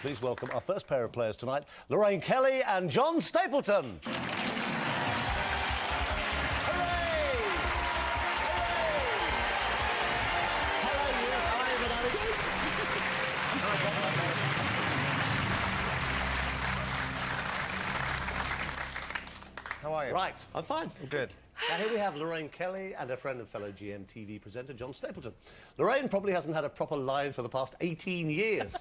Please welcome our first pair of players tonight, Lorraine Kelly and John Stapleton. How are you? Right, I'm fine. I'm good. Now here we have Lorraine Kelly and her friend and fellow GMTV presenter, John Stapleton. Lorraine probably hasn't had a proper line for the past 18 years,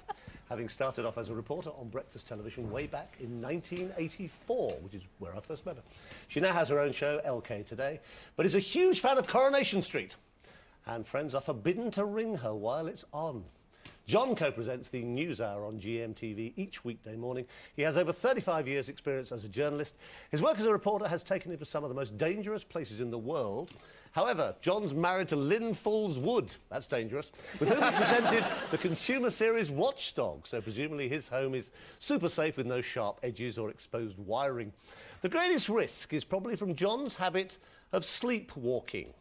having started off as a reporter on breakfast television way back in 1984, which is where I first met her. She now has her own show, LK Today, but is a huge fan of Coronation Street, and friends are forbidden to ring her while it's on. John co-presents the News Hour on GMTV each weekday morning. He has over 35 years' experience as a journalist. His work as a reporter has taken him to some of the most dangerous places in the world. However, John's married to Lynn Falls Wood, that's dangerous, with whom he presented the consumer series Watchdog, so presumably his home is super safe with no sharp edges or exposed wiring. The greatest risk is probably from John's habit of sleepwalking.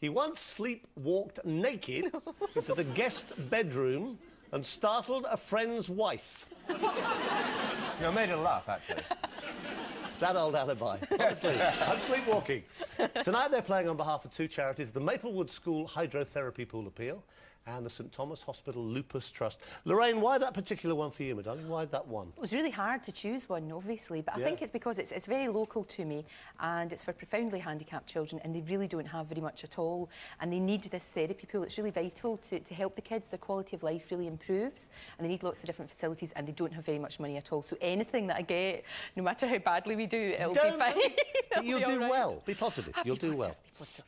He once sleepwalked naked into the guest bedroom and startled a friend's wife. You made her laugh, actually. That old alibi. Honestly, I'm sleepwalking. Tonight they're playing on behalf of two charities, the Maplewood School Hydrotherapy Pool Appeal and the St Thomas Hospital Lupus Trust. Lorraine, why that particular one for you, my darling? Why that one? It was really hard to choose one, obviously, but I think it's because it's very local to me and it's for profoundly handicapped children and they really don't have very much at all and they need this therapy pool. It's really vital to help the kids. Their quality of life really improves and they need lots of different facilities and they don't have very much money at all. So anything that I get, no matter how badly we do, it'll be fine. You'll do well. Be positive. You'll do well.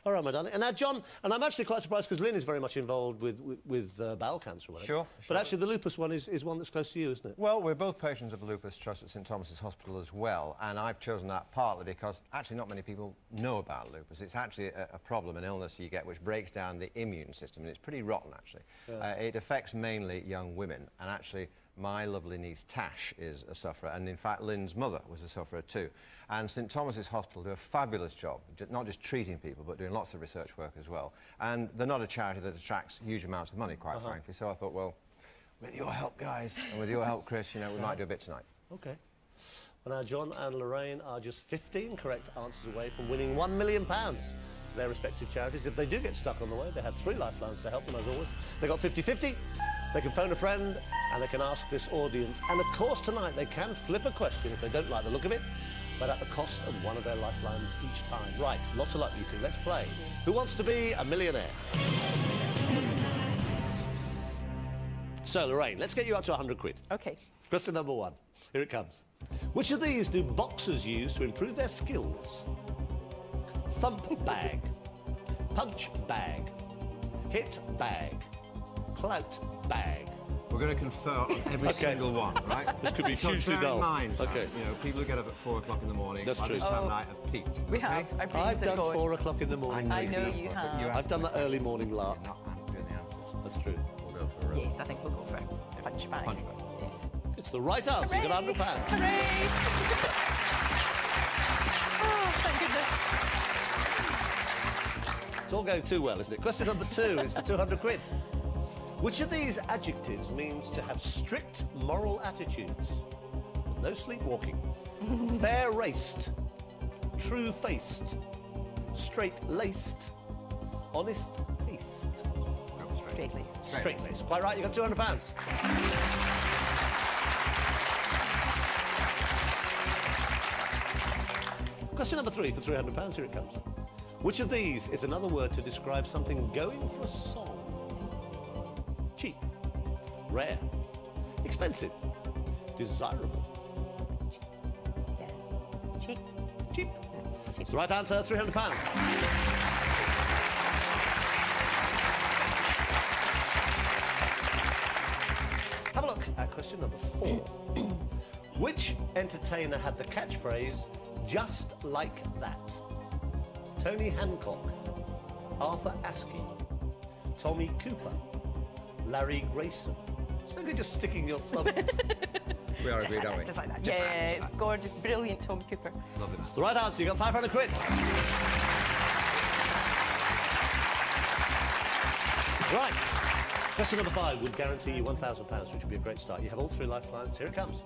All right, my darling. And now, John, and I'm actually quite surprised because Lynn is very much involved with bowel cancer or whatever. Sure. But actually the lupus one is one that's close to you, isn't it? Well, we're both patients of the Lupus Trust at St Thomas's Hospital as well, and I've chosen that partly because actually not many people know about lupus. It's actually a problem, an illness you get which breaks down the immune system, and it's pretty rotten, actually. Yeah. It affects mainly young women, and actually my lovely niece Tash is a sufferer, and in fact Lynn's mother was a sufferer too. And St Thomas's Hospital do a fabulous job, not just treating people, but doing lots of research work as well. And they're not a charity that attracts huge amounts of money, quite frankly, so I thought, well, with your help, guys, and with your help, Chris, you know, we might do a bit tonight. OK. Well, now, John and Lorraine are just 15 correct answers away from winning £1 million for their respective charities. If they do get stuck on the way, they have 3 lifelines to help them, as always. They got 50-50. They can phone a friend and they can ask this audience. And of course tonight they can flip a question if they don't like the look of it, but at the cost of one of their lifelines each time. Right, lots of luck you two. Let's play. Who wants to be a millionaire? So Lorraine, let's get you up to 100 quid. OK. Question number 1. Here it comes. Which of these do boxers use to improve their skills? Thump bag, punch bag, hit bag, clout bag. We're going to confer on every single one, right? This could be hugely dull. Bear in mind, OK. You know, people who get up at 4 o'clock in the morning, That's by true. this time of night have peaked. We have. Our brains I've are done going. 4 o'clock in the morning. I know you have. I've done that early morning lark. You're not doing the answers. That's true. We'll go for Yes, I think we'll go for punch bag. Punch bag. Yes. It's the right answer. You got £100. Hooray! Oh, thank goodness. It's all going too well, isn't it? Question number 2 is for 200 quid. Which of these adjectives means to have strict moral attitudes? No sleepwalking. Fair-raced, true-faced, straight-laced, honest-paced. Go for straight. Straight-laced. Straight-laced. Quite right, you got £200. Question number 3 for £300. Here it comes. Which of these is another word to describe something going for a song? Cheap, rare, expensive, desirable. Yeah. Cheap. Cheap. It's the right answer, £300. Have a look at question number 4. Which entertainer had the catchphrase, just like that? Tony Hancock, Arthur Askey, Tommy Cooper, Larry Grayson. It's no good just sticking your thumb. We are agreed, aren't we? Just like that. Yeah, it's gorgeous, brilliant, Tom Cooper. Lovely. It's the right answer. You got 500 quid. Right. Question number 5 would guarantee you £1,000, which would be a great start. You have all 3 lifelines. Here it comes.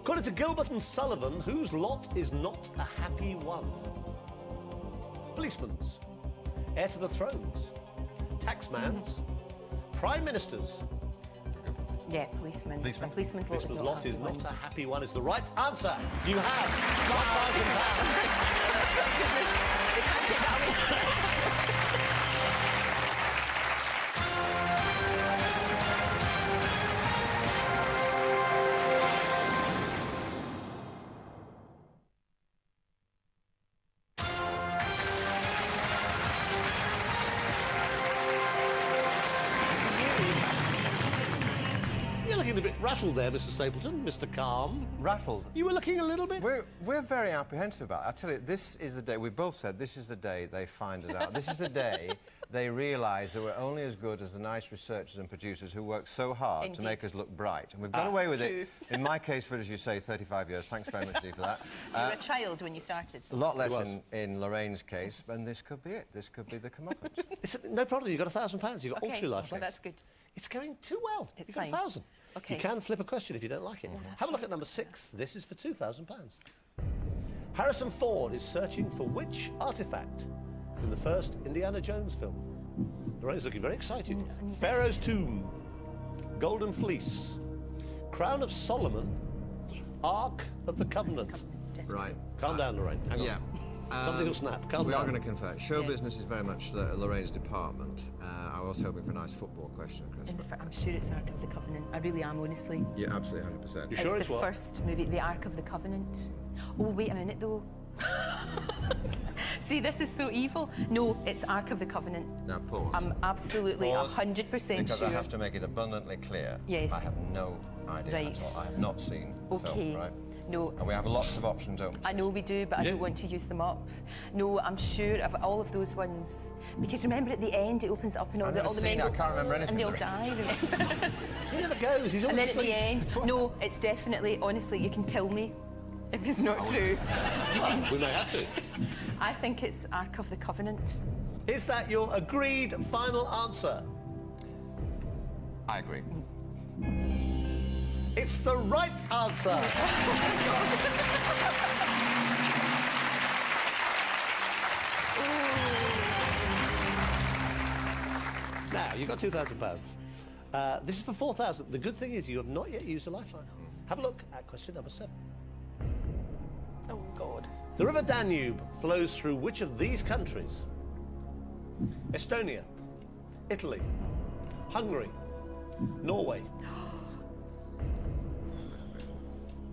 According to Gilbert and Sullivan, whose lot is not a happy one? Policeman's, heir to the thrones, taxman's, prime minister's. Yeah, policeman. Policeman. A policeman's lot is Policeman's not lot a is happy not one. a happy one is the right answer. You have £1,000. They can't take that away. You're looking a bit rattled there, Mr. Stapleton, Mr. Calm. Rattled. You were looking a little bit... We're very apprehensive about it. I tell you, this is the day, we both said, this is the day they find us out. This is the day they realise that we're only as good as the nice researchers and producers who work so hard to make us look bright. And we've got away with it. In my case, for, as you say, 35 years. Thanks very much, Dee, for that. You were a child when you started. A lot less in Lorraine's case, and this could be it. This could be the comeuppance. No problem, you've got £1,000. You've got all 3 lifelines. So that's good. It's going too well. It's You've got fine. 1,000. Okay. You can flip a question if you don't like it. that's Have a look at number 6. This is for £2,000. Harrison Ford is searching for which artifact in the first Indiana Jones film? Lorraine's looking very excited. Pharaoh's tomb, Golden Fleece, Crown of Solomon, Ark of the Covenant. Right. Calm down, Lorraine. Hang on. Yeah. Something will snap. Calm We down. are going to confer. Show business is very much Lorraine's department. I was hoping for a nice football question, Chris. I'm sure it's Ark of the Covenant. I really am, honestly. Yeah, absolutely, 100%. You sure It's it's the what? first movie, The Ark of the Covenant. Oh, wait a minute, though. See, this is so evil. No, it's Ark of the Covenant. Now, pause. I'm absolutely Pause, 100% Because sure. I have to make it abundantly clear. Yes. I have no idea Right. at all. I have not seen the Okay. film, right? No. And we have lots of options open. I know we do, but I Yeah. don't want to use them up. No, I'm sure of all of those ones. Because remember at the end, it opens up and all, I've never all the seen men it, I can't remember anything and they all from it. die, remember? He never goes. He's And always then at the asleep. end, no, it's definitely, honestly, you can kill me if it's not true. We may have to. I think it's Ark of the Covenant. Is that your agreed final answer? I agree. It's the right answer. Now, you've got £2,000. This is for 4,000. The good thing is you have not yet used a lifeline. Have a look at question number 7. Oh, God. The River Danube flows through which of these countries? Estonia, Italy, Hungary, Norway.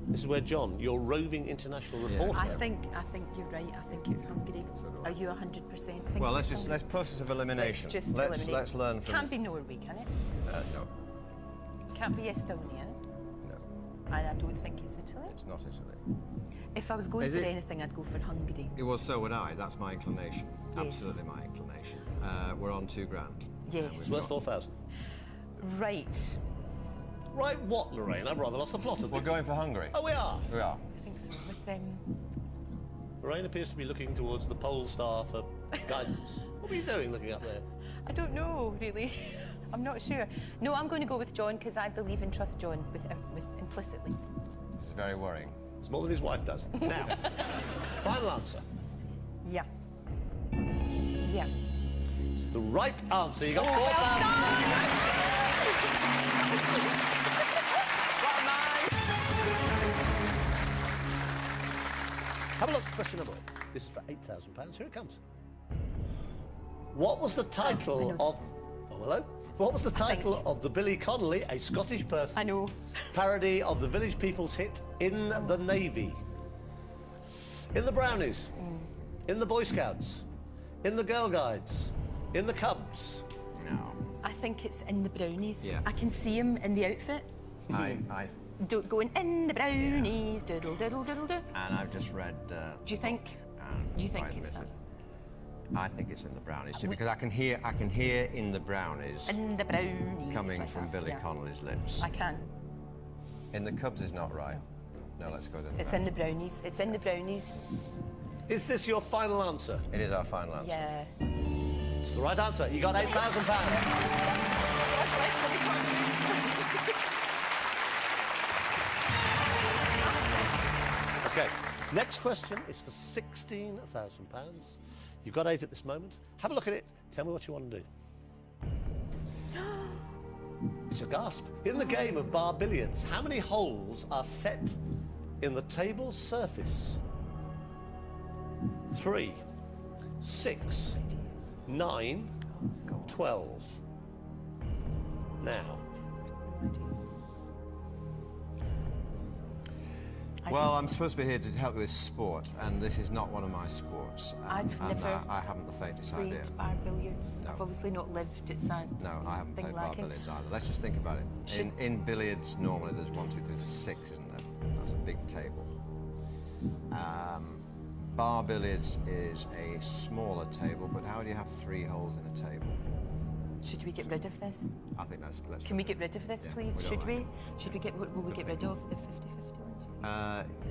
This is where John, your roving international reporter. I think you're right. I think it's Hungary. So do I. Are you 100%? Well, let's process of elimination. Let's learn from. Can't be Norway, can it? No, Can't be Estonia. no, And I don't think it's Italy. it's not Italy. If I was going Is for it? anything, I'd go for Hungary. Well, so would I. That's my inclination. Yes. Absolutely my inclination. We're on £2 grand. Yes. It's worth 4,000. Right. Right what, Lorraine? I've rather lost the plot of We're this. going for Hungary. Oh, we are. We are. I think so. With them. Lorraine appears to be looking towards the pole star for guidance. What are you doing looking up there? I don't know, really. I'm not sure. No, I'm going to go with John because I believe and trust John with implicitly. This is very worrying. It's more than his wife does. Now, final answer. Yeah. Yeah. It's the right answer. You got Oh, 4,000. Have a look. Question number 8. This is for £8,000. Here it comes. What was the title of... Oh, hello. What was the title of the Billy Connolly, a Scottish person, I know. parody of the Village People's hit In the Navy? In the Brownies, in the Boy Scouts, in the Girl Guides, in the Cubs. No. I think it's in the Brownies. Yeah. I can see him in the outfit. I Going in the Brownies, doodle doodle doodle do. and I've just read. Do you think? and Do you think quite it's admitted. that? I think it's in the Brownies too, because I can hear in the Brownies In the Brownies. coming like from that, Billy yeah. Connolly's lips. I can. In the Cubs is not right. No, let's go with It's the in the Brownies. It's in the Brownies. Is this your final answer? It is our final answer. Yeah. It's the right answer. You got £8,000. Okay, next question is for £16,000. You've got 8 at this moment. Have a look at it. Tell me what you want to do. It's a gasp. In the game of bar billiards, how many holes are set in the table's surface? 3, 6, 9, 12. Now. Well, I'm supposed to be here to help you with sport, and this is not one of my sports. I've never I haven't the faintest idea. played bar billiards. No. I've obviously not lived at that. No, I haven't thing played bar lacking. billiards either. Let's just think about it. In billiards, normally there's 1, 2, 3, there's 6, isn't there? That's a big table. Bar billiards is a smaller table, but how do you have 3 holes in a table? Should we get rid of this? I think let's Can we get rid of this, Yeah, please? we don't Should like we? it. Should we get? Will we get rid of the 50-50 one?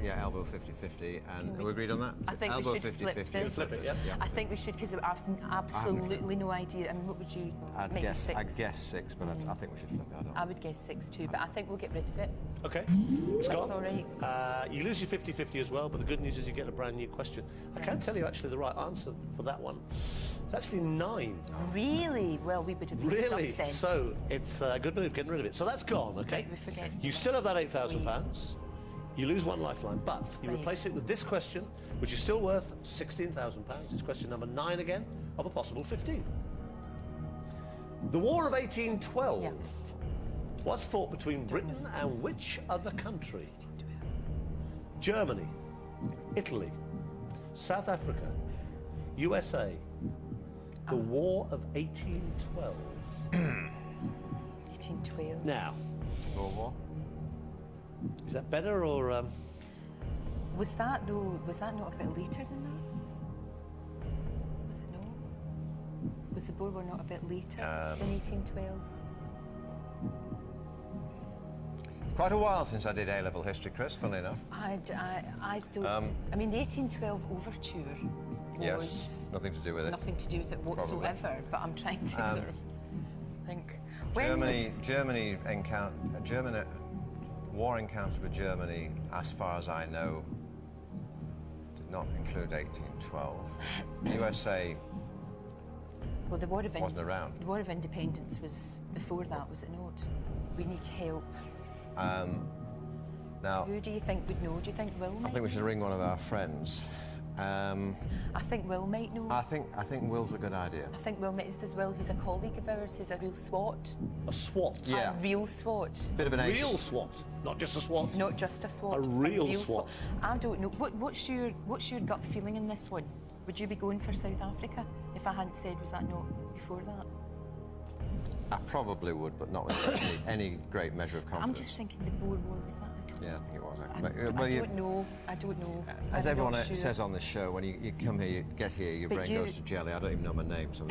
Yeah, elbow 50-50, and we agreed on that? I think elbow we should 50-50. flip this. Flip it, yeah. I think we should, because I've absolutely no idea. I mean, what would you? I'd maybe guess 6. I'd guess 6, but I think we should flip it. I don't. I would guess 6 too, but I think we'll get rid of it. Okay, Scott. That's all right. You lose your 50-50 as well, but the good news is you get a brand new question. I can't tell you actually the right answer for that one. It's actually 9. Really? Well, we would have been Really? stuffed then. So it's a good move getting rid of it. So that's gone, okay? Right, we forget. You still have that £8,000. You lose 1 lifeline, but you Right. replace it with this question, which is still worth £16,000. It's question number 9 again, of a possible 15. The War of 1812 Yeah. was fought between Britain and which other country? Germany, Italy, South Africa, USA. The War of 1812. 1812. Now, World War? is that better or... Was that though? Was that not a bit later than that? Was it not? Was the Boer War not a bit later than 1812? Quite a while since I did A-level history, Chris, funnily enough. I don't. I mean, the 1812 overture was Yes, nothing to do with it. nothing to do with it whatsoever. But I'm trying to sort of think. When Germany war encounters with Germany, as far as I know, did not include 1812. USA well, the War of wasn't around. The War of Independence was before that, was it not? We need help. Now, Who do you think would know? Do you think Will might? I think we should ring one of our friends. I think Will might know. I think Will's a good idea. I think Will might is Will, who's a colleague of ours, who's a real SWAT. A SWAT? Yeah. A real SWAT. Bit of an ace. Real SWAT, not just a SWAT. Not just a SWAT. A real SWAT. I don't know. What's your gut feeling in this one? Would you be going for South Africa if I hadn't said was that not before that? I probably would, but not with any great measure of confidence. I'm just thinking the Boer War was that at all? Yeah, I think it was. I don't know. I don't know. As I'm everyone not sure. says on the show, when you come here, you get here, your But brain goes to jelly. I don't even know my name. So.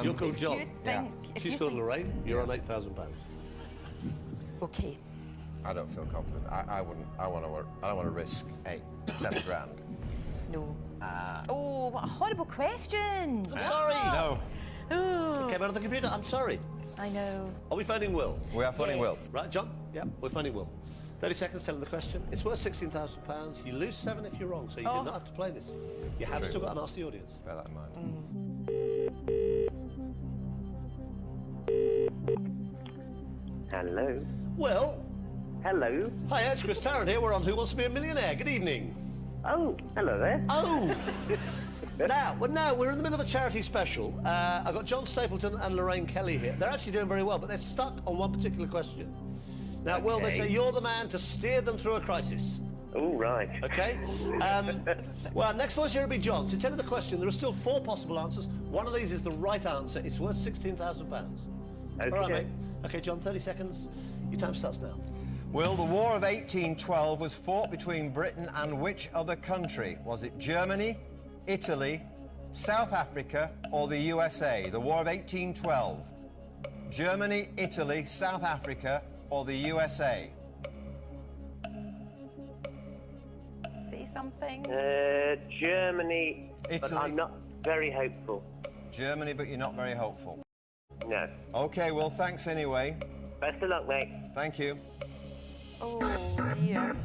You're called If John. you Yeah. think, if She's you called think- Lorraine. You're on £8,000. Okay. I don't feel confident. I wouldn't. I don't want to risk 7 grand. No. Oh, what a horrible question! I'm sorry. No, Oh, Came out of the computer. I'm sorry. I know. Are we phoning Will? we are phoning Will. Yes. Right, John? Yeah, we're phoning Will. 30 seconds, tell him the question. It's worth £16,000. You lose 7 if you're wrong, so you do not have to play this. You have still got to ask the audience. Bear that in mind. Hello. Well, Hello. hi, it's Chris Tarrant here. We're on Who Wants to Be a Millionaire. Good evening. Oh, hello there. Oh! Now, we're in the middle of a charity special. I've got John Stapleton and Lorraine Kelly here. They're actually doing very well, but they're stuck on one particular question. Now, Will, they Okay. say you're the man to steer them through a crisis. Oh, right. Okay? Well, next voice here will be John. So tell me the question. There are still 4 possible answers. One of these is the right answer. It's worth £16,000. Okay. All right, mate. Okay, John, 30 seconds. Your time starts now. Will, the War of 1812 was fought between Britain and which other country? Was it Germany, Italy, South Africa, or the USA? The War of 1812. Germany, Italy, South Africa, or the USA? Say something. Germany, but Italy. I'm not very hopeful. Germany, but you're not very hopeful. No. OK, well, thanks anyway. Best of luck, mate. Thank you. Oh, dear.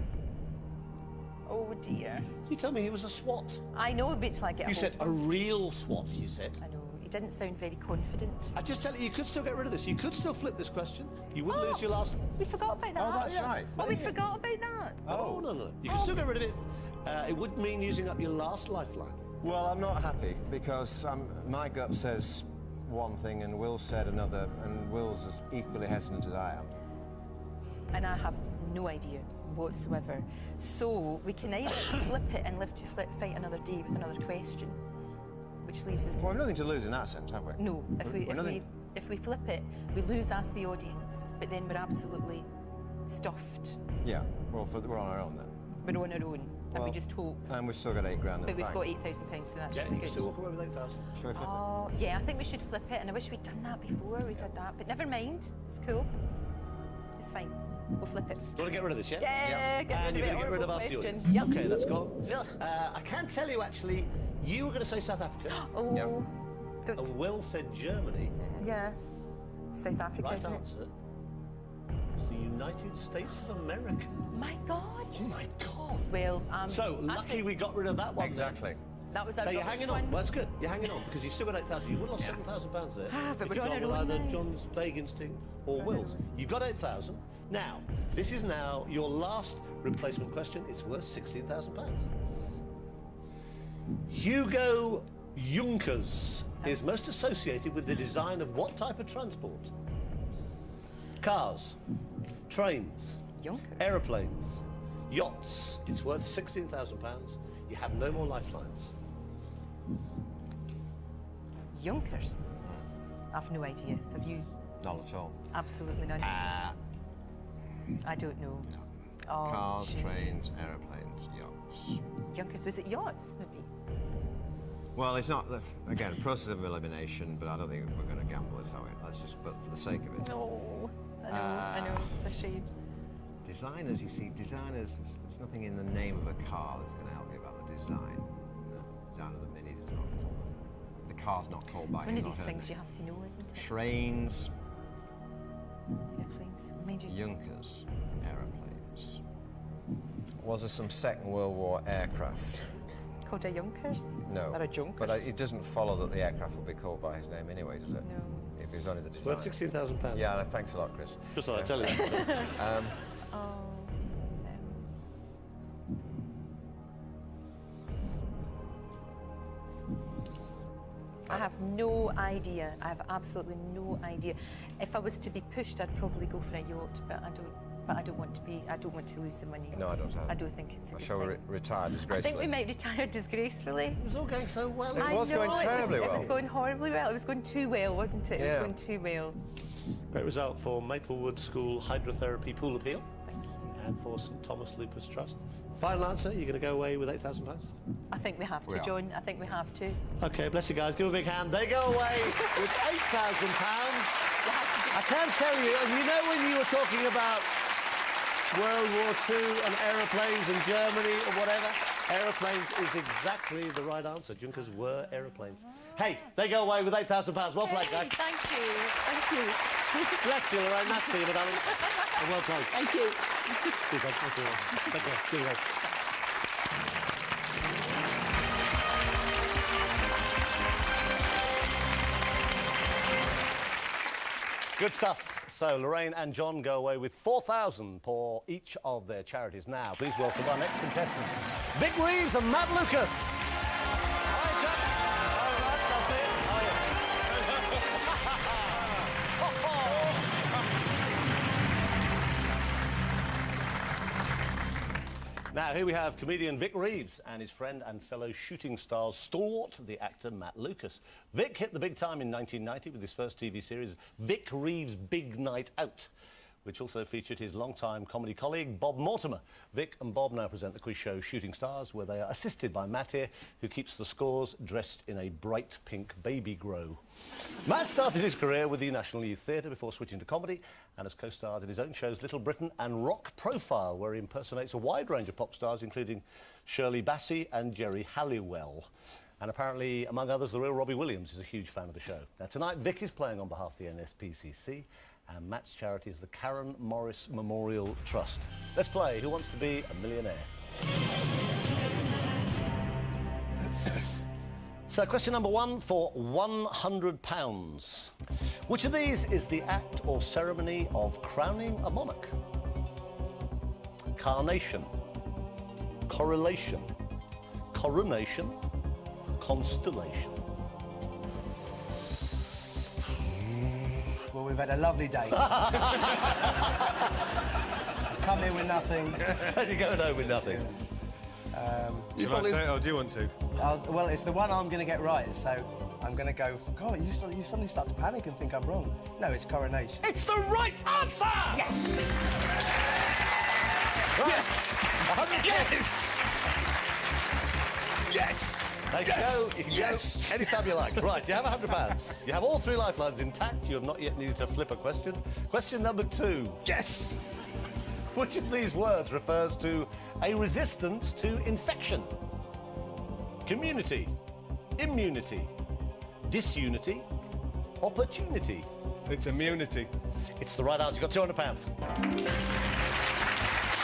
Oh, dear. You tell me he was a SWAT. I know, but it's like it. You said a real SWAT, you said. I know. He didn't sound very confident. I just tell you, you could still get rid of this. You could still flip this question. You wouldn't lose your last... We forgot about that. Oh, that's right. Oh, we forgot about that. Oh, no. You can still get rid of it. It would mean using up your last lifeline. Well, I'm not happy because my gut says one thing and Will said another, and Will's as equally hesitant as I am. And I have no idea whatsoever. So we can either flip it and live to fight another day with another question, which leaves us... Well, we've nothing to lose in that sense, have we? No, if we flip it, we lose Ask the Audience, but then we're absolutely stuffed. Yeah, well, we're on our own then. We're on our own, and we just hope. And we've still got £8 grand in But the we've bank. got £8,000, so that Yeah, should be you can good. still walk away with 8,000. Shall we flip Oh, yeah, I think we should flip it, and I wish we'd done that before we did that, but never mind. It's cool. It's fine. We'll flip it. You want to get rid of this, yeah? Yeah, get And rid you're of going it. to get rid of Horrible Ask the question. Audience. Yep. OK, that's gone. Ugh. I can tell you, actually, you were going to say South Africa. Oh, Yep. don't. And Will said Germany. Yeah. South Africa, Right isn't it? answer is the United States of America. My God. Oh, my God. Well, So, I lucky think we got rid of that one. Exactly. that was our So you're rubbish hanging one. on. Well, that's good. You're hanging on because you've still got 8,000. You would have lost £7,000 there. But if we're you'd on gone our with own either now. John's vague instinct or Will's. You've got 8,000. Now, this is now your last replacement question. It's worth £16,000. Hugo Junkers is most associated with the design of what type of transport? Cars, trains, Junkers. aeroplanes, yachts. It's worth £16,000. You have no more lifelines. Junkers. I've no idea. Have you? Not at all. Absolutely none. I don't know. Oh, Cars, jeez. trains, aeroplanes, yachts. Junkers. Was it yachts, maybe? Well, it's not, again, process of elimination, but I don't think we're going to gamble this, are we? Let's just, but for the sake of it. No. I know. It's a shame. Designers, you see, designers, there's nothing in the name of a car that's going to help you about the design. The design of the Mini does not. The car's not called by It's one his of or these her things you name. have to know, isn't it? Trains, Airplanes. Mind you. Junkers, aeroplanes. Was there some Second World War aircraft? Called a Junkers? No. Or a Junkers? But it doesn't follow that the aircraft will be called by his name anyway, does it? No. If it's only the It's design. worth £16,000. Yeah, thanks a lot, Chris. Just thought I'd tell you that. Oh. I have no idea. I have absolutely no idea. If I was to be pushed, I'd probably go for a yacht, but I don't. But I don't want to be. I don't want to lose the money. No, I don't have. I don't think it's a good Shall we thing. retire I disgracefully? think we might retire disgracefully. It was all going so well. It was going terribly It well. was going horribly well. It was going too well, wasn't it? It was Yeah. going too well. Great result for Maplewood School Hydrotherapy Pool Appeal Thank you. and for St Thomas Lupus Trust. Final answer, you're going to go away with £8,000? I think we have to, We are. John. I think we have to. OK, bless you guys. Give them a big hand. They go away with £8,000. I can tell you, and you know when you were talking about World War II and aeroplanes and Germany or whatever, aeroplanes is exactly the right answer. Junkers were aeroplanes. Hey, they go away with £8,000. Well played, guys. Thank you. Thank you. Bless you, Lorraine. Nice to see you, my darling. And well played. Thank you. Cheers, guys. Nice to see you. Take care. Cheers, guys. Good stuff. So Lorraine and John go away with £4,000 for each of their charities. Now, please welcome our next contestants, Vic Reeves and Matt Lucas. Hi, chaps. All right, that's it. Now, here we have comedian Vic Reeves and his friend and fellow shooting stars stalwart, the actor Matt Lucas. Vic hit the big time in 1990 with his first TV series, Vic Reeves' Big Night Out, which also featured his longtime comedy colleague, Bob Mortimer. Vic and Bob now present the quiz show Shooting Stars, where they are assisted by Matt here, who keeps the scores dressed in a bright pink baby grow. Matt started his career with the National Youth Theatre before switching to comedy and has co-starred in his own shows Little Britain and Rock Profile, where he impersonates a wide range of pop stars, including Shirley Bassey and Jerry Halliwell. And apparently, among others, the real Robbie Williams is a huge fan of the show. Now, tonight, Vic is playing on behalf of the NSPCC, and Matt's charity is the Karen Morris Memorial Trust. Let's play Who Wants to Be a Millionaire? So, question number 1 for £100. Which of these is the act or ceremony of crowning a monarch? Carnation, correlation, coronation, constellation. Well, we've had a lovely day. Come here with nothing. You're going home with nothing. Shall I say it, or do you want to? Well, it's the one I'm going to get right, so I'm going to go... God, you suddenly start to panic and think I'm wrong. No, it's coronation. It's the right answer! Yes! Right. Yes! 100 yes! Yes! There you go. You can go anytime you like. Right, you have £100. You have all 3 lifelines intact. You have not yet needed to flip a question. Question number 2. Yes! Which of these words refers to a resistance to infection? Community, immunity, disunity, opportunity. It's immunity. It's the right answer. You've got £200.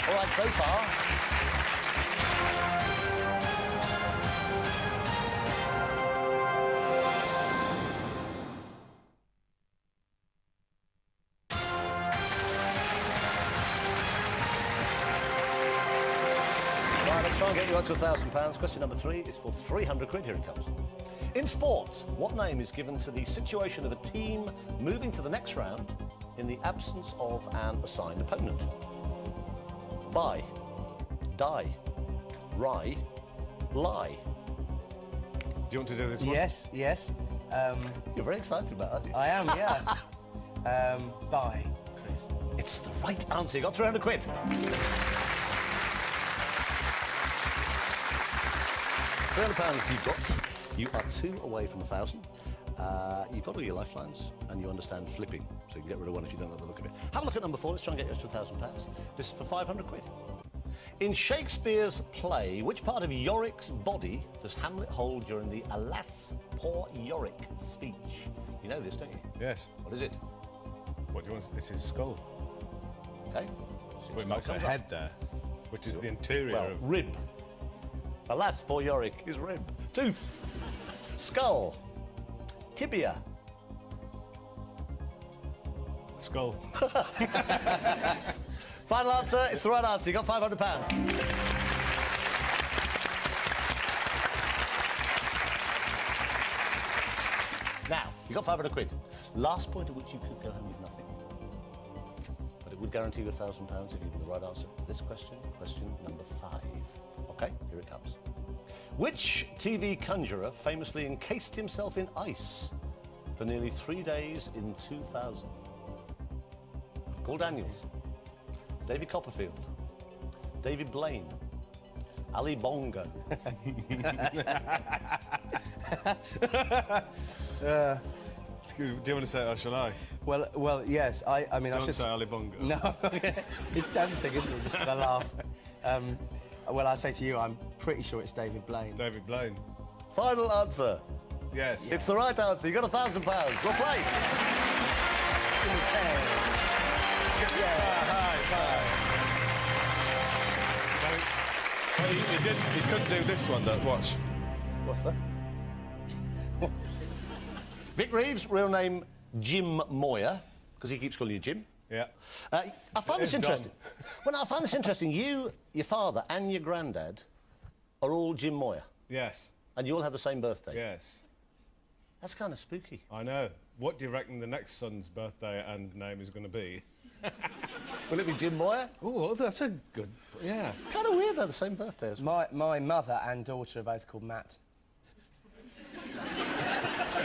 All right, so far. Right, let's try and get you up to £1,000. Question number 3 is for 300 quid. Here it comes. In sport, what name is given to the situation of a team moving to the next round in the absence of an assigned opponent? Bye, die, rye, lie. Do you want to do this one? Yes, yes. You're very excited about it, aren't you? I am, yeah. Bye, Chris. It's the right answer. You got 300 quid. £300 you've got. You are 2 away from 1,000. You've got all your lifelines and you understand flipping, so you can get rid of one if you don't like the look of it. Have a look at number 4. Let's try and get you up to £1,000. This is for 500 quid. In Shakespeare's play, which part of Yorick's body does Hamlet hold during the Alas, Poor Yorick speech? You know this, don't you? Yes. What is it? What do you want? It's his skull. Okay. Well, it marks a Comes up. head there, which is the interior Well, of... rib. Alas, poor Yorick, his rib. Tooth. Skull. Tibia. Skull. Final answer, it's the right answer. You got £500. Now, you got 500 quid. Last point at which you could go home with nothing. But it would guarantee you £1,000 if you get the right answer to this question. Question number 5. Okay, here it comes. Which TV conjurer famously encased himself in ice for nearly 3 days in 2000? Paul Daniels, David Copperfield, David Blaine, Ali Bongo. Do you want to say it or shall I? Well, yes. I mean, I Don't should say Ali Bongo. No, it's tempting, isn't it? Just for the laugh. Well, I say to you, I'm pretty sure it's David Blaine. David Blaine. Final answer. Yes. It's the right answer. You got £1,000. Well played. Give me 10. Well, he couldn't do this one, though. Watch. What's that? Vic Reeves, real name Jim Moyer, because he keeps calling you Jim. Yeah. I find this It's interesting. Well, no, I find this interesting. You, your father, and your granddad are all Jim Moyer, Yes. and you all have the same birthday. Yes. That's kind of spooky. I know. What do you reckon the next son's birthday and name is going to be? Will it be Jim Moyer? Oh, that's a good... Yeah. Kind of weird, they're the same birthday as well. My mother and daughter are both called Matt.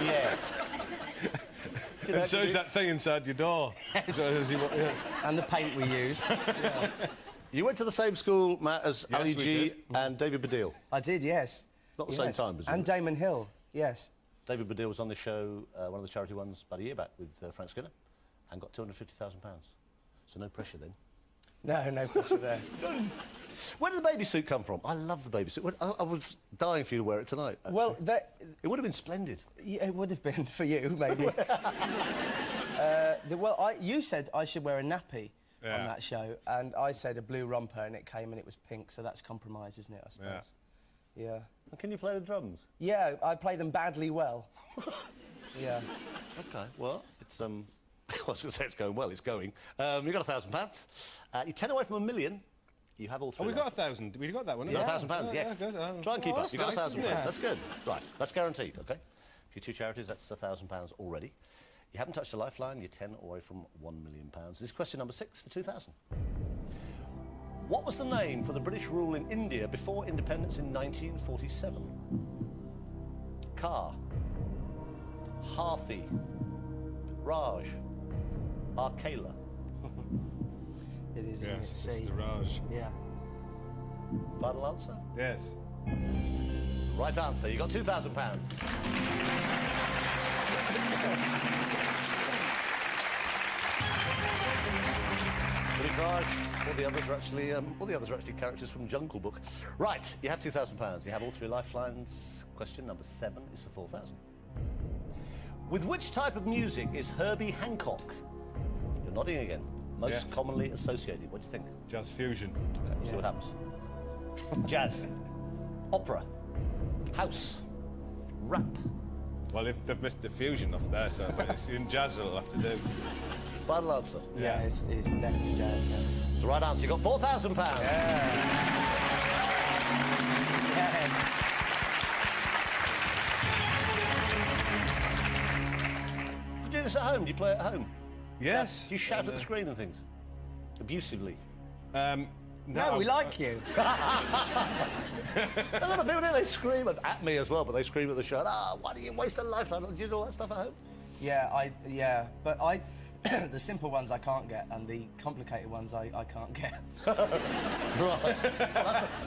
Yes. And so is that thing inside your door. So is yeah. And the paint we use. You went to the same school, Matt, as Yes, Ali we G did. and David Baddiel. I did, yes. Not the Yes. same time, presumably. And Damon Hill, yes. David Baddiel was on the show, one of the charity ones, about a year back with Frank Skinner, and got £250,000. So no pressure then. No pressure there. Where did the baby suit come from? I love the baby suit. I was dying for you to wear it tonight. Actually. Well, it would have been splendid. yeah, it would have been for you, maybe. You said I should wear a nappy on that show, and I said a blue romper, and it came and it was pink, so that's compromise, isn't it, I suppose? Yeah. And can you play the drums? Yeah, I play them badly well. Yeah. Okay, well, it's, I was going to say it's going well, it's going. You've got £1,000. You're 10 away from $1 million. You have all three. Oh, we got 1,000. We got that one. You got £1,000, yes. Yeah, good. Try and keep up. You got nice, £1,000. That's good. Right, that's guaranteed, OK? For your two charities, that's £1,000 already. You haven't touched a lifeline. You're 10 away from £1 million. This is question number 6 for 2,000. What was the name for the British rule in India before independence in 1947? Car, Hathi, Raj, Arkela. It is, isn't it? Yes, C. it's the Raj. Yeah. Final answer? Yes. Right answer. You got £2,000. Raj, all the others are actually characters from Jungle Book. Right, you have £2,000. You have all three lifelines. Question number 7 is for 4,000. With which type of music is Herbie Hancock? You're nodding again. Most commonly associated. What do you think? Jazz fusion. Okay, see what happens. Jazz, opera, house, rap. Well, if they've missed the fusion off there, so but it's in jazz it'll have to do. Final answer. Yeah, it's definitely jazz, yeah. It's the right answer. You got £4,000. Yes. Do you do this at home? Do you play it at home? Yes. Do you shout at the screen and things? Abusively? No, we like you. A lot of people do. They scream at me as well, but they scream at the show. Why do you waste a lifeline? Do you do all that stuff at home? Yeah, but the simple ones I can't get, and the complicated ones I can't get. Right. Well,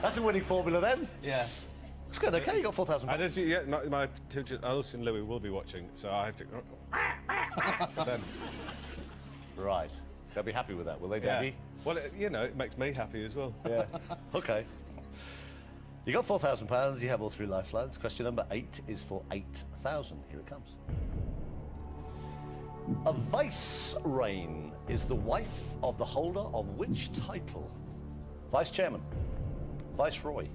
that's a winning formula then. Yeah. It's good. Okay, you got £4,000. Yeah, my two, Alice and Louis will be watching, so I have to. For them. Right. They'll be happy with that, will they, Yeah. Dougie? Well, it makes me happy as well. Yeah. Okay. You got £4,000. You have all three lifelines. Question number 8 is for 8,000. Here it comes. A vice-reign is the wife of the holder of which title? Vice Chairman, Viceroy,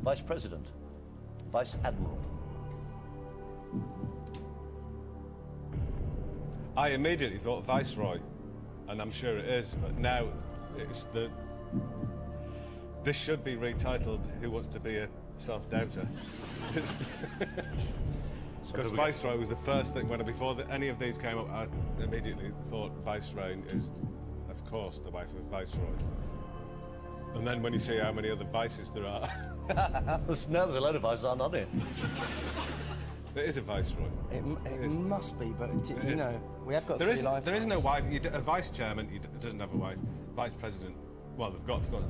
Vice President, Vice Admiral. I immediately thought Viceroy, and I'm sure it is, but now it's the. This should be retitled Who Wants to Be a Self-Doubter? Because Viceroy was the first thing, before any of these came up, I immediately thought Viceroy is, of course, the wife of Viceroy. And then when you see how many other vices there are... Now there's a load of vices aren't on here. There is a Viceroy. It must be, but you know, we have got three lifelines. There is no wife. A vice chairman doesn't have a wife. Vice president, well, they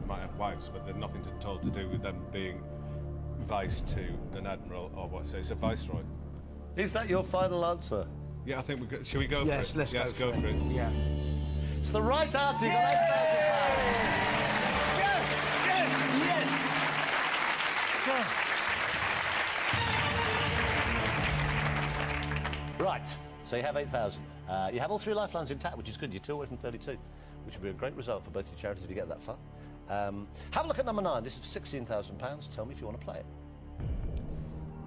might have wives, but they're nothing at all to do with them being vice to an admiral or what. So it's a viceroy. Is that your final answer? Yeah, I think should we go for it? Yes, let's go for it. Yeah. It's the right answer. You got Yes! Right, so you have 8,000. You have all three lifelines intact, which is good. You're 2 away from 32, which would be a great result for both your charities if you get that far. Have a look at number 9. This is £16,000. Tell me if you want to play it.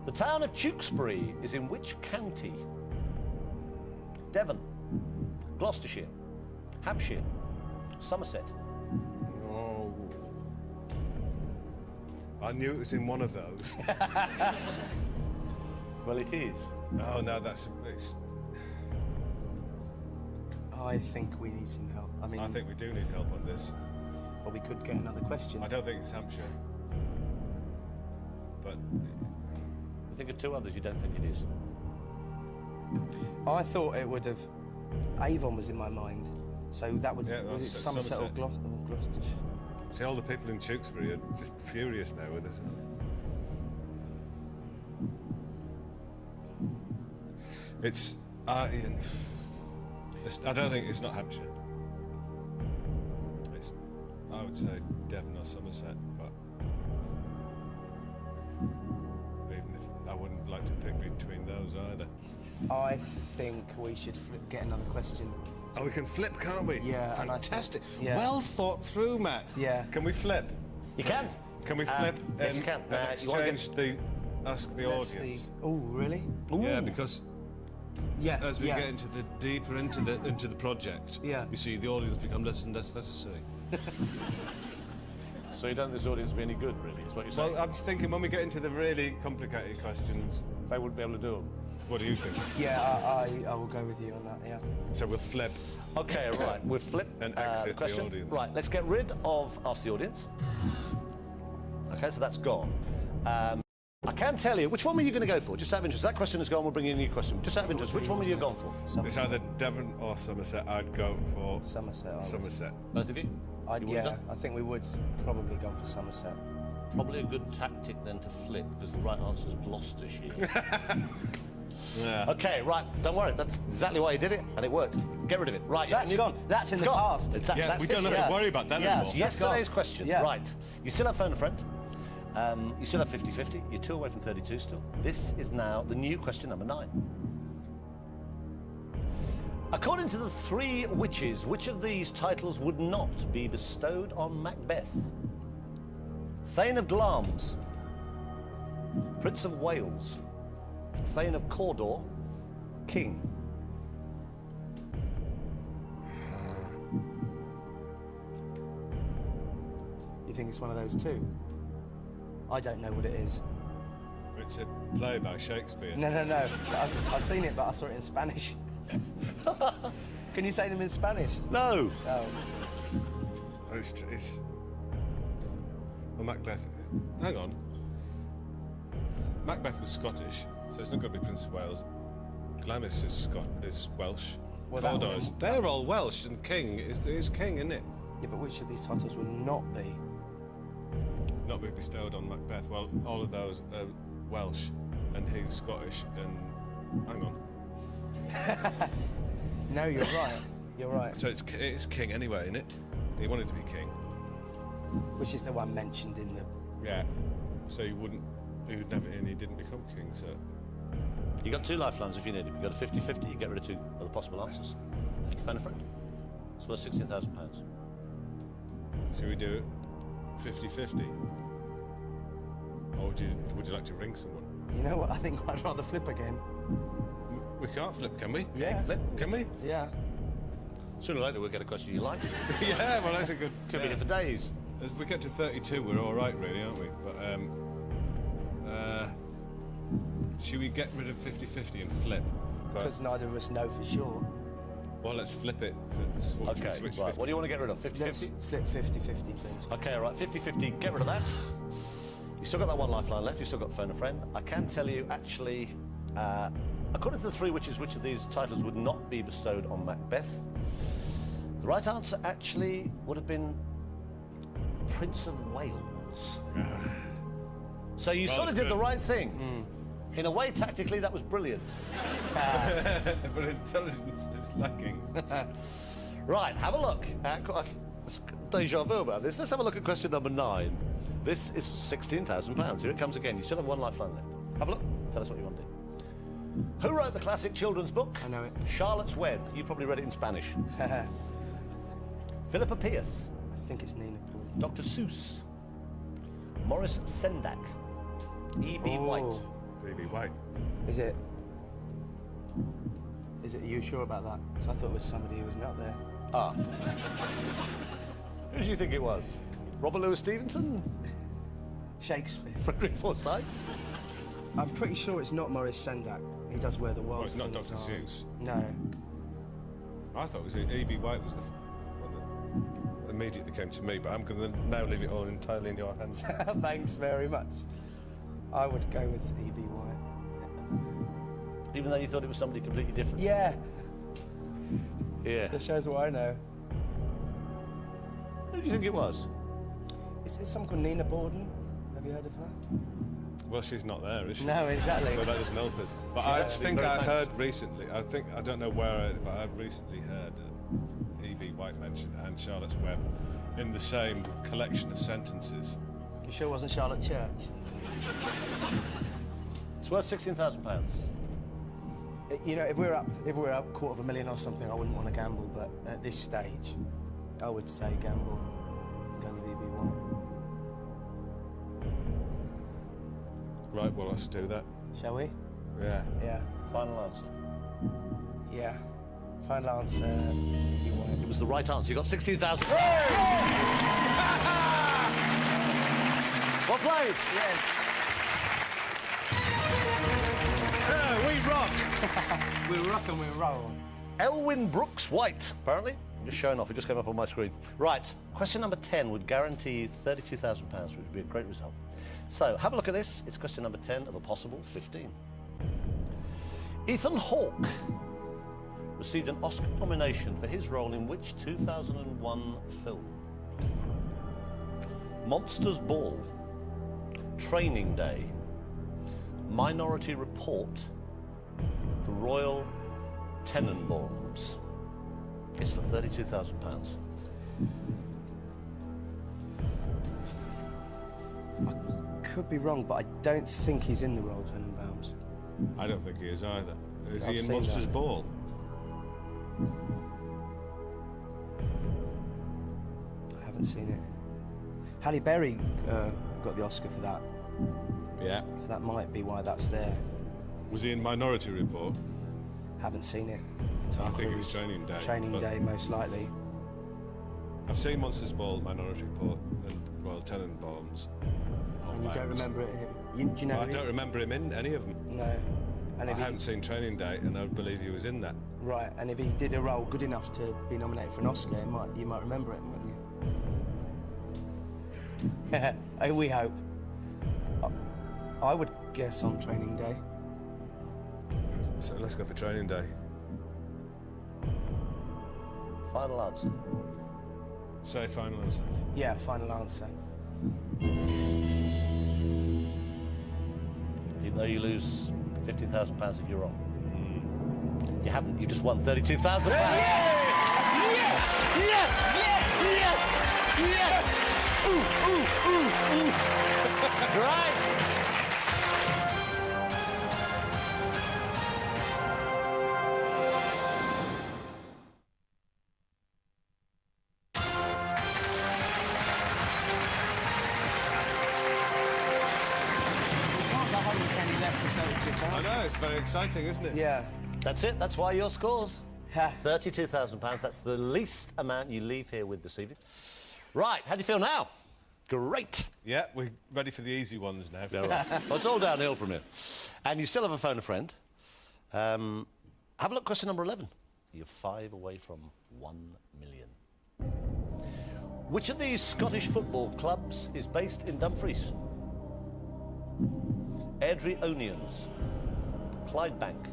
The town of Tewkesbury is in which county? Devon, Gloucestershire, Hampshire, Somerset. Oh. I knew it was in one of those. Well, it is. Oh no, it's. I think we need some help. I think we do need help on this. Well, we could get another question. I don't think it's Hampshire. But Think of 2 others you don't think it is. I thought it would have. Avon was in my mind, so that would was it Somerset or Gloucestershire? see, all the people in Tewkesbury are just furious now with us. It's I don't think it's not Hampshire. I would say Devon or Somerset, but even if I wouldn't like to pick between those either. I think we should get another question. Oh, we can flip, can't we? Yeah. Fantastic. Yeah. Well thought through, Matt. Yeah. Can we flip? You can. Can we flip yes, you can. and You wanna exchange ask the audience? Oh, really? Yeah, because Yeah. as we get into the deeper into the project, Yeah. you see the audience become less and less necessary. So you don't think this audience will be any good, really, is what you're saying? Well, I'm thinking when we get into the really complicated questions, They wouldn't be able to do them. what do you think? Yeah, I will go with you on that. Yeah. So we'll flip. Okay, right. We've flipped And the exit the question. audience. Right, let's get rid of Ask the Audience. Okay, so that's gone. I can tell you, which one were you going to go for? Just out of interest. That question is gone, we'll bring in a new question. Just out of interest, which one were you gone for? It's Somerset. either Devon or Somerset. I'd go for Somerset. I would. Somerset. Both of you? I'd, You would yeah, go? I think we would probably gone for Somerset. Probably a good tactic then to flip, because the right answer is Gloucestershire. Yeah. Okay, right, don't worry, that's exactly why you did it, and it worked. Get rid of it. Right, That's gone. That's in it's the gone. past. It's Yeah, that's we don't have history. to worry about that Yeah. anymore. Yesterday's question. Yeah. Right. You still have phone a friend. You still have 50-50. You're 2 away from 32 still. This is now the new question number 9. According to the 3 witches, which of these titles would not be bestowed on Macbeth? Thane of Glamis, Prince of Wales, Thane of Cawdor, King. You think it's one of those two? I don't know what it is. It's a play by Shakespeare. No. I've seen it, but I saw it in Spanish. Can you say them in Spanish? No. No. It's well, Macbeth. Hang on. Macbeth was Scottish, so it's not going to be Prince of Wales. Glamis is Welsh. Well, that Cawdor is- one- they're all Welsh, and King is King, isn't it? Yeah, but which of these titles will not be? Not be bestowed on Macbeth. Well, all of those are Welsh, and he was Scottish. And hang on. No, you're right. You're right. So it's King anyway, isn't it? He wanted to be king. Which is the one mentioned in the... Yeah. So he would never, and he didn't become king. So You got 2 lifelines if you need them. You got a 50-50. You get rid of 2 of the possible answers. You can phone a friend. It's worth £16,000. should we do 50-50? Or would you like to ring someone? You know what? I think I'd rather flip again. We can't flip, can we? Yeah. Flip. Can we? Yeah. Sooner or later we'll get a question you like. Yeah, well, that's a good... Could be yeah. here for days. As we get to 32, we're all right, really, aren't we? But, should we get rid of 50-50 and flip? Because neither of us know for sure. Well, let's flip it. Okay, Switch right. 50. What do you want to get rid of? 50-50? Let's flip 50-50, please. Okay, all right, 50-50, get rid of that. You still got that 1 lifeline left, you still got phone a friend. I can tell you, actually, according to the 3 witches, which of these titles would not be bestowed on Macbeth? The right answer actually would have been Prince of Wales. So you sort of did the right thing. In a way, tactically, that was brilliant. But intelligence is lacking. Right, have a look. Deja vu about this. Let's have a look at question number 9. This is £16,000. Here it comes again. You still have 1 lifeline left. Have a look. Tell us what you want to do. Who wrote the classic children's book? I know it. Charlotte's Web. You probably read it in Spanish. Philippa Pierce. I think it's Nina Paul. Dr. Seuss. Maurice Sendak. E.B. White. E.B. White. Is it? Are you sure about that? Because I thought it was somebody who was not there. Ah. Who do you think it was? Robert Louis Stevenson? Shakespeare. Frederick Forsyth? I'm pretty sure it's not Maurice Sendak. He does Where the World Well, it's not Things Dr. Are. Seuss. No. I thought it was E.B. White was the one that immediately came to me, but I'm going to now leave it all entirely in your hands. Thanks very much. I would go with E.B. White. Even though you thought it was somebody completely different? Yeah. Yeah. That shows what I know. Who do you think it was? Is it someone called Nina Borden? Have you heard of her? Well, she's not there, is she? No, exactly. So that doesn't help us. But She's I actually think very I famous. heard recently, I don't know where, but I've recently heard E.B. White mentioned, and Charlotte's Web in the same collection of sentences. You sure it wasn't Charlotte Church? It's worth £16,000. You know, if we're up $250,000 or something, I wouldn't want to gamble. But at this stage, I would say gamble. Go with E.B. White. Right, well, let's do that. Shall we? Yeah. Yeah. Final answer. Yeah. Final answer. E.B. White. It was the right answer. You got 16,000. Well played. Yes. Yeah, we rock! We rock and we roll. Elwyn Brooks White, apparently. I'm just showing off. It just came up on my screen. Right. Question number 10 would guarantee £32,000, which would be a great result. So, have a look at this. It's question number 10 of a possible 15. Ethan Hawke received an Oscar nomination for his role in which 2001 film? Monsters Ball, Training Day, Minority Report, The Royal Tenenbaums. It's for £32,000. Could be wrong, but I don't think he's in the Royal Tenenbaums. I don't think he is either. Is I've he in seen Monsters that. Ball? I haven't seen it. Halle Berry got the Oscar for that, Yeah. so that might be why that's there. Was he in Minority Report? Haven't seen it. I Tom think it was Cruise. Training Day. Training but Day, most likely. I've seen Monsters Ball, Minority Report, and Royal Tenenbaums. And you don't remember it? Do you know? I him? don't remember him in any of them. No. And I if haven't seen Training Day, and I believe he was in that. Right, and if he did a role good enough to be nominated for an Oscar, you might remember it, mightn't you? We hope. I would guess on Training Day. So let's go for Training Day. Final answer. Say final answer. Yeah, final answer. Even though you lose £15,000 if you're wrong. You haven't. You just won £32,000. Yes! Yes! Yes! Yes! Yes! Ooh! Ooh! Ooh! Ooh! Right. I know, it's very exciting, isn't it? Yeah. That's it. That's why your scores. Ha. £32,000. That's the least amount you leave here with this evening. Right. How do you feel now? Great. Yeah, we're ready for the easy ones now. Yeah, right. Well, it's all downhill from here. And you still have a phone a friend. Have a look, question number 11. You're 5 away from 1 million. Which of these Scottish football clubs is based in Dumfries? Airdrieonians, Clydebank,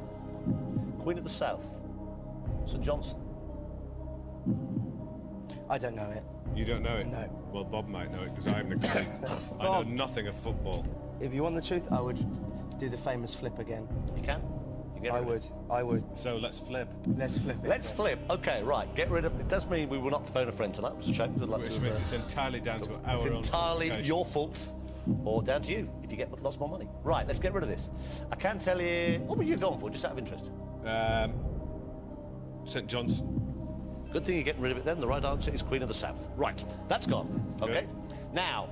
Queen of the South, St Johnstone. I don't know it. You don't know it? No. Well, Bob might know it, because I haven't a clue. I know Bob. nothing of football. If you want the truth, I would do the famous flip again. You can? You get I rid of it? would. I would. So let's flip. Let's flip it. Let's yes. flip. Okay, right. Get rid of it. Does mean we will not phone a friend tonight. It was a shame. Good luck Which to means it's entirely down to our It's own entirely qualifications. your fault, or down to you if you get lots more money. Right, let's get rid of this. I can tell you. What were you going for, just out of interest? St Johnstone. Good thing you're getting rid of it then. The right answer is Queen of the South. Right, that's gone. Okay. Good. Now,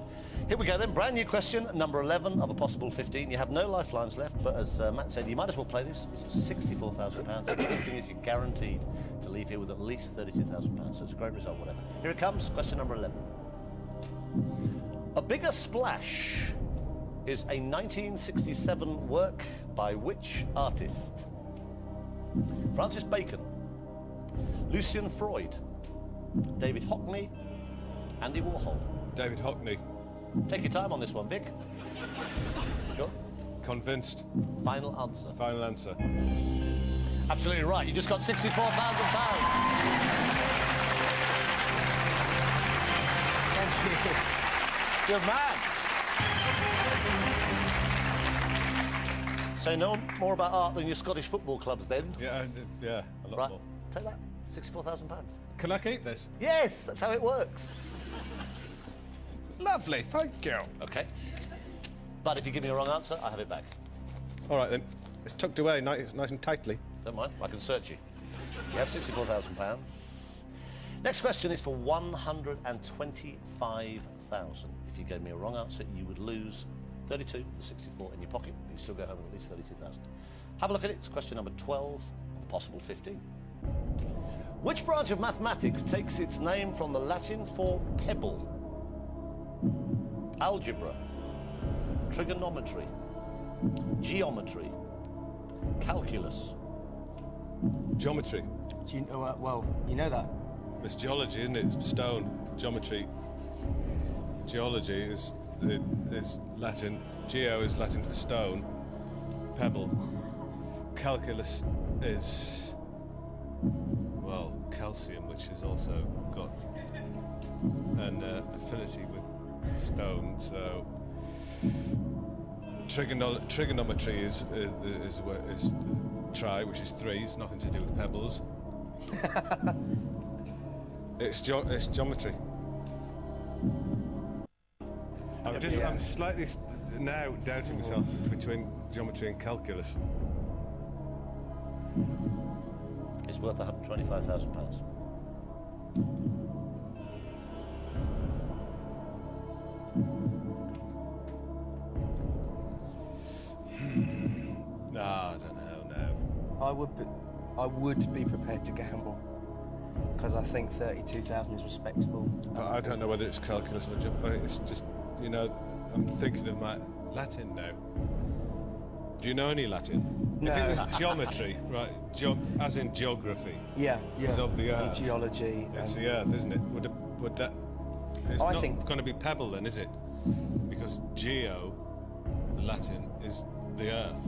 here we go then. Brand new question, number 11 of a possible 15. You have no lifelines left, but as Matt said, you might as well play this. It's for £64,000. The good thing is you're guaranteed to leave here with at least £32,000, so it's a great result, whatever. Here it comes, question number 11. A Bigger Splash is a 1967 work by which artist? Francis Bacon, Lucian Freud, David Hockney, Andy Warhol. David Hockney. Take your time on this one, Vic. Sure. Convinced. Final answer. Final answer. Absolutely right. You just got £64,000. Thank you. Good man. Say no more about art than your Scottish football clubs then. Yeah, yeah, a lot Right. more. Take that. £64,000. Can I keep this? Yes, that's how it works. Lovely, thank you. Okay. But if you give me a wrong answer, I have it back. All right then, it's tucked away nice and tightly. Don't mind, I can search you. You have £64,000. Next question is for 125,000. If you gave me a wrong answer, you would lose 32, the 64 in your pocket. You still go home with at least 32,000. Have a look at it. It's question number 12 of a possible 15. Which branch of mathematics takes its name from the Latin for pebble? Algebra, trigonometry, geometry, calculus. Geometry. Do you know, well, you know that. It's geology, isn't it? It's stone. Geometry. Geology is Latin. Geo is Latin for stone. Pebble. Calculus is, well, calcium, which has also got an affinity with stone. So trigonometry is tri, which is 3. It's nothing to do with pebbles. It's geometry. I'm slightly now doubting myself between geometry and calculus. It's worth £125,000. No, I don't know. No. I would be prepared to gamble because I think 32,000 is respectable. But I don't know whether it's calculus or it's just, you know, I'm thinking of my Latin now. Do you know any Latin? No. If it was geometry, right, as in geography. Yeah. It's of the And earth. geology. It's and the earth, isn't it? Would that? It's I not think- going to be pebble then, is it? Because geo, the Latin, is the earth.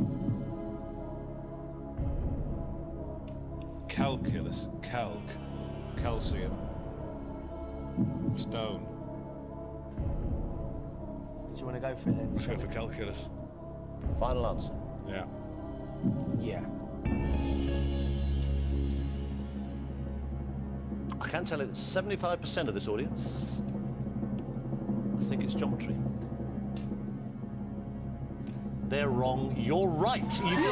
Calculus, calcium, stone. Do you want to go for it then? Let's go for calculus. Final answer. Yeah. Yeah. I can tell you that 75% of this audience think it's geometry. They're wrong. You're right. You did it.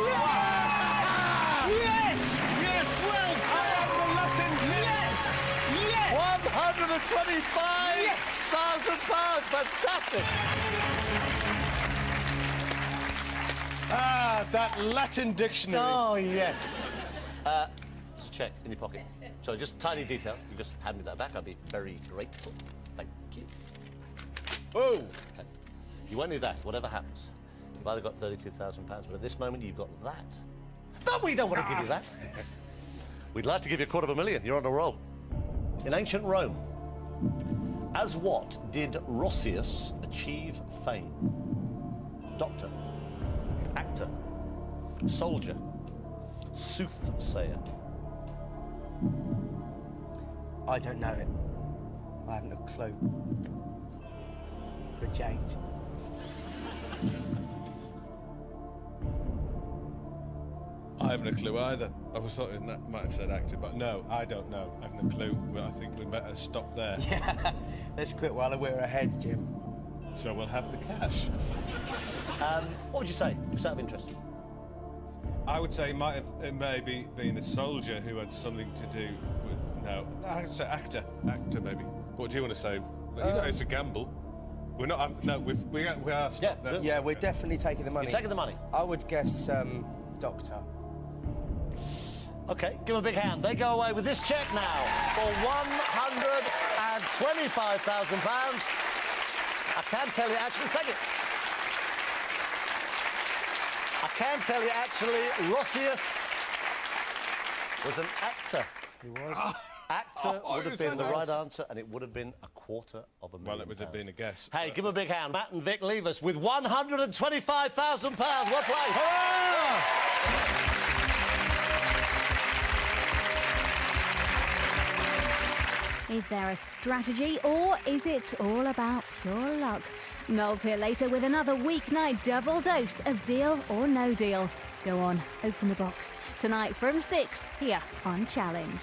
Yes! Yes! Well, I am the Latin. Yes! Yes! £125,000. Fantastic. Ah, that Latin dictionary. Oh, yes. Just check in your pocket. So just tiny detail. You just hand me that back. I'd be very grateful. Thank you. Oh! Okay. You won't need that, whatever happens. You've either got £32,000, but at this moment you've got that. But we don't want to give you that. We'd like to give you £250,000. You're on a roll. In ancient Rome, as what did Roscius achieve fame? Doctor, actor, soldier, soothsayer. I don't know it. I haven't a clue. For a change. I haven't a clue either. I was thought that might have said actor, but no, I don't know. I haven't a clue. Well, I think we better stop there. Yeah. Let's quit while we're ahead, Jim. So we'll have the cash. What would you say, just out of interest? I would say it may be been a soldier who had something to do with. No, I'd say actor maybe. What do you want to say? You know, it's a gamble. We're not. No, we are stopped now. Yeah, we're definitely taking the money. You're taking the money. I would guess doctor. Okay, give them a big hand. They go away with this cheque now for £125,000. I can tell you, actually, take it. I can tell you, actually, Roscius was an actor. He was. Actor would have you been said the that. right answer, and it would have been £250,000. Well, it would have been a guess. Hey, give them a big hand. Matt and Vic leave us with £125,000. Well played. Is there a strategy or is it all about pure luck? Noel's here later with another weeknight double dose of Deal or No Deal. Go on, open the box. Tonight from 6 here on Challenge.